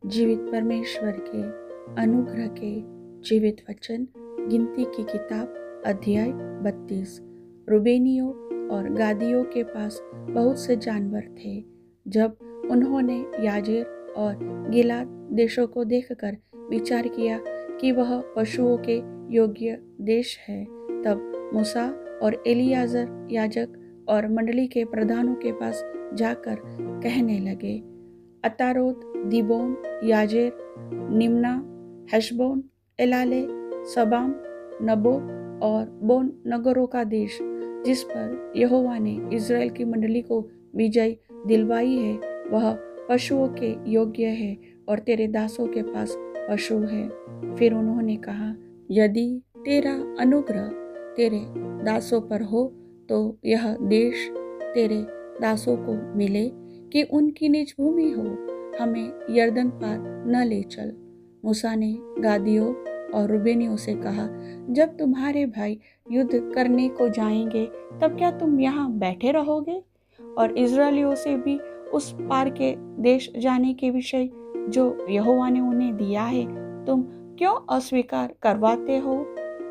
जीवित परमेश्वर के अनुग्रह के जीवित वचन। गिनती की किताब अध्याय 32। रूबेनियों और गादियों के पास बहुत से जानवर थे। जब उन्होंने याजेर और गिलाद देशों को देखकर विचार किया कि वह पशुओं के योग्य देश है, तब मूसा और एलियाजर याजक और मंडली के प्रधानों के पास जाकर कहने लगे, अतारोत, दीबोन, याजेर, निम्ना, हेशबोन, एलाले, सबाम, नबो और बोन नगरों का देश, जिस पर यहोवा ने इज़राइल की मंडली को विजय दिलवाई है, वह पशुओं के योग्य है और तेरे दासों के पास पशु है। फिर उन्होंने कहा, यदि तेरा अनुग्रह तेरे दासों पर हो तो यह देश तेरे दासों को मिले कि उनकी निज भूमि हो, हमें यरदन पार न ले चल। मूसा ने गादियों और रूबेनियों से कहा, जब तुम्हारे भाई युद्ध करने को जाएंगे तब क्या तुम यहाँ बैठे रहोगे? और इज़राइलियों से भी उस पार के देश जाने के विषय जो यहोवा ने उन्हें दिया है तुम क्यों अस्वीकार करवाते हो?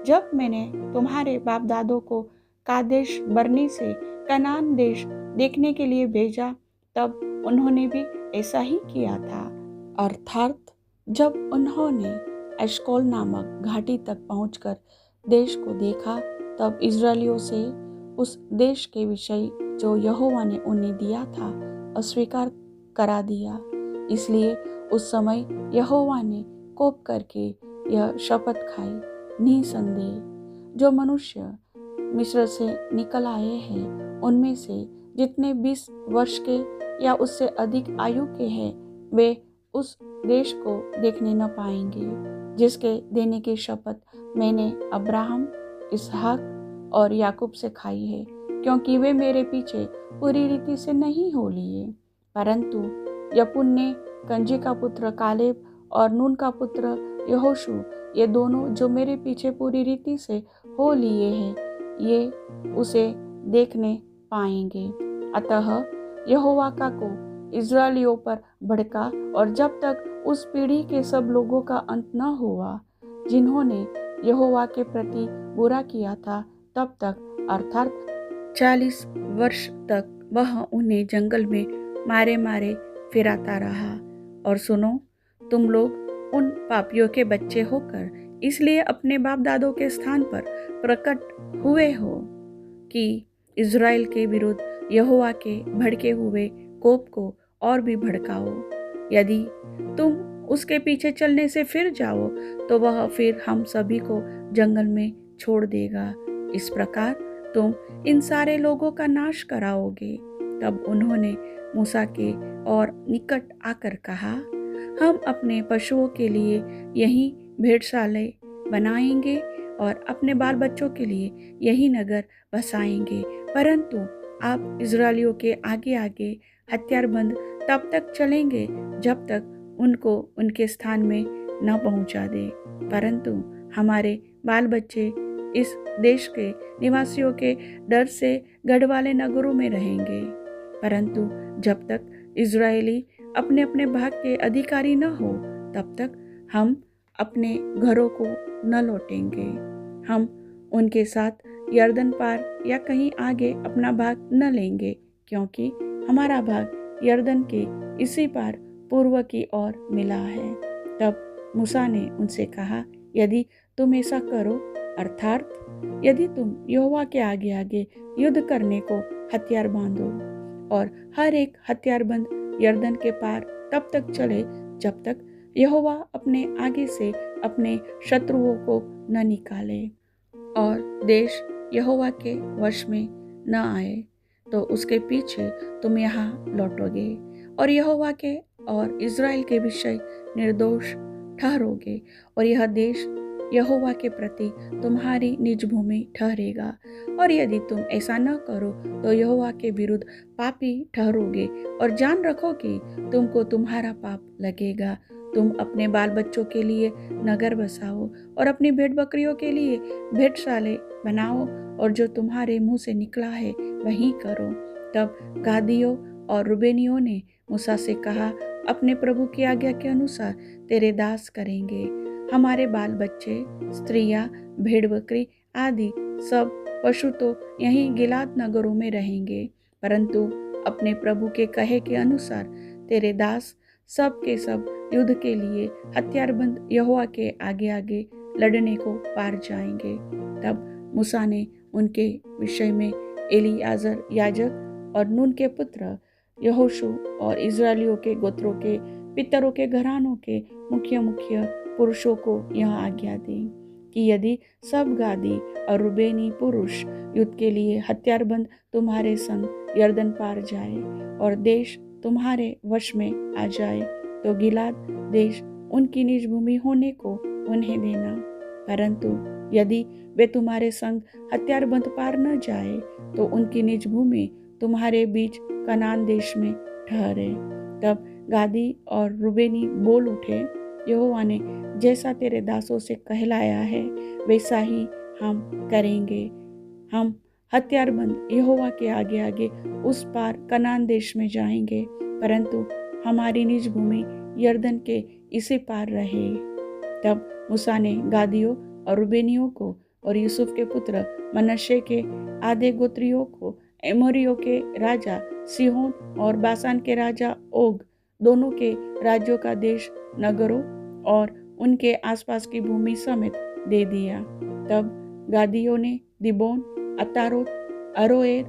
जब मैंने तुम्हारे बाप दादों को कादेश बरने से कनान देश देखने के लिए भेजा, तब उन्होंने भी ऐसा ही किया था। अर्थात जब उन्होंने एशकोल नामक घाटी तक पहुंचकर देश को देखा, तब इज़राइलियों से उस देश के विषय जो यहोवा ने उन्हें दिया था अस्वीकार करा दिया। इसलिए उस समय यहोवा ने कोप करके यह शपथ खाई, निसंदेह जो मनुष्य मिस्र से निकल आए हैं उनमें से जितने 20 वर्ष के या उससे अधिक आयु के हैं, वे उस देश को देखने न पाएंगे जिसके देने की शपथ मैंने अब्राहम, इसहाक और याकूब से खाई है, क्योंकि वे मेरे पीछे पूरी रीति से नहीं हो लिए, परंतु यपुन्ने, कंजी का पुत्र कालेब और नून का पुत्र यहोशू, ये दोनों जो मेरे पीछे पूरी रीति से हो लिए हैं, ये उसे देखने पाएंगे। अतः यहोवा का कोप इज़राइलियों पर भड़का, और जब तक उस पीढ़ी के सब लोगों का अंत न हुआ जिन्होंने यहोवा के प्रति बुरा किया था, तब तक अर्थात 40 वर्ष तक वह उन्हें जंगल में मारे मारे फिराता रहा। और सुनो, तुम लोग उन पापियों के बच्चे होकर इसलिए अपने बाप दादों के स्थान पर प्रकट हुए हो कि इज़राइल के विरुद्ध यहोवा के भड़के हुए कोप को और भी भड़काओ। यदि तुम उसके पीछे चलने से फिर जाओ तो वह फिर हम सभी को जंगल में छोड़ देगा। इस प्रकार तुम इन सारे लोगों का नाश कराओगे। तब उन्होंने मूसा के और निकट आकर कहा, हम अपने पशुओं के लिए यही भेड़शालाएं बनाएंगे और अपने बाल बच्चों के लिए यही नगर बसाएंगे, परंतु आप इज़राइलियों के आगे आगे हथियारबंद तब तक चलेंगे जब तक उनको उनके स्थान में न पहुंचा दे, परंतु हमारे बाल बच्चे इस देश के निवासियों के डर से गढ़ वाले नगरों में रहेंगे, परंतु जब तक इज़राइली अपने अपने भाग के अधिकारी न हो तब तक हम अपने घरों को न लौटेंगे। हम उनके साथ यरदन पार या कहीं आगे अपना भाग न लेंगे, क्योंकि हमारा भाग यरदन के इसी पार पूर्व की ओर मिला है। तब मूसा ने उनसे कहा, यदि तुम ऐसा करो, अर्थात यदि तुम यहोवा के आगे आगे युद्ध करने को हथियार बांधो और हर एक हथियारबंद यरदन के पार तब तक चले जब तक यहोवा अपने आगे से अपने शत्रुओं को न निकाले और देश यहोवा के वश में न आए, तो उसके पीछे तुम यहाँ लौटोगे और यहोवा के और इज़राइल के विषय निर्दोष ठहरोगे, और यह देश यहोवा के प्रति तुम्हारी निज भूमि ठहरेगा। और यदि तुम ऐसा न करो तो यहोवा के विरुद्ध पापी ठहरोगे, और जान रखो कि तुमको तुम्हारा पाप लगेगा। तुम अपने बाल बच्चों के लिए नगर बसाओ और अपनी भेड़ बकरियों के लिए भेड़शालाएं बनाओ, और जो तुम्हारे मुंह से निकला है वही करो। तब गादियों और रूबेनियों ने मूसा से कहा, अपने प्रभु की आज्ञा के अनुसार तेरे दास करेंगे। हमारे बाल बच्चे, स्त्रियां, भेड़ बकरी आदि सब पशु तो यहीं गिलाद नगरों में रहेंगे, परंतु अपने प्रभु के कहे के अनुसार तेरे दास सब के सब युद्ध के लिए हथियारबंद यहोवा के आगे आगे लड़ने को पार जाएंगे। तब मूसा ने उनके विषय में एलीआजर याजक और नून के पुत्र यहोशू और इस्राएलियों के गोत्रों के पितरों के घरानों के मुख्य मुख्य पुरुषों को यह आज्ञा दी कि यदि सब गादी और रुबेनी पुरुष युद्ध के लिए हथियारबंद तुम्हारे संग यर्दन पार जाए और देश तुम्हारे वश में आ जाए, तो गिलाद देश उनकी निज भूमि होने को उन्हें देना। परंतु यदि वे तुम्हारे संग हथियारबंद पार न जाए, तो उनकी निज भूमि तुम्हारे बीच कनान देश में ठहरे। तब गादी और रुबेनी बोल उठे, यहोवा ने जैसा तेरे दासों से कहलाया है वैसा ही हम करेंगे। हम हथियारबंद यहोवा के आगे आगे उस पार कनान देश में जाएंगे, परंतु हमारी निज भूमि यरदन के इसी पार रहे। तब मूसा ने गादियों और रुबेनियों को और यूसुफ के पुत्र मनश्शे के आधे गोत्रियों को एमोरियों के राजा सीहोन और बासान के राजा ओग दोनों के राज्यों का देश, नगरों और उनके आसपास की भूमि समेत दे दिया। तब गादियों ने दिबोन, अतारोत, अरोएर,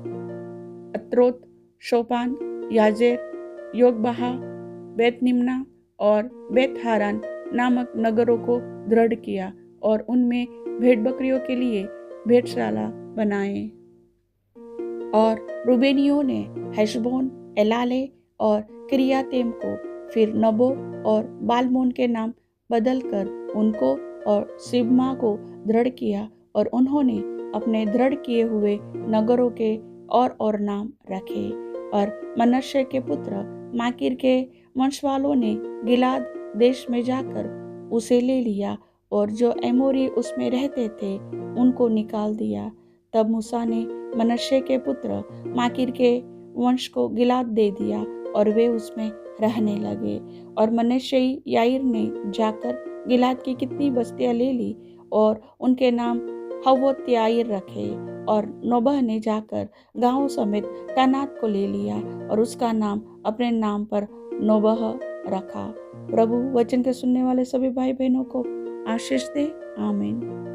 अत्रोत, शोपान, याजेर, योगबहा, बेत निम्ना और बेत हारान नामक नगरों को दृढ़ किया और उनमें भेड़ बकरियों के लिए भेड़शाला बनाए। और रुबेनियों ने हेशबोन, एलाले और किरियातेम को फिर नबो और बालमोन के नाम बदलकर उनको और सिबमा को दृढ़ किया, और उन्होंने अपने दृढ़ किए हुए नगरों के और नाम रखे। और मनश्शे के पुत्र माकीर के वंशवालों ने गिलाद देश में जाकर उसे ले लिया और जो एमोरी उसमें रहते थे उनको निकाल दिया। तब मूसा ने मनश्शे के पुत्र माकीर के वंश को गिलाद दे दिया और वे उसमें रहने लगे। और मनश्शेई याईर ने जाकर गिलाद की कितनी बस्तियां ले ली और उनके नाम हवोत याईर रखे। और नोबह ने जाकर गाँव समेत तानात को ले लिया और उसका नाम अपने नाम पर नोबह रखा। प्रभु वचन के सुनने वाले सभी भाई बहनों को आशीष दे। आमीन।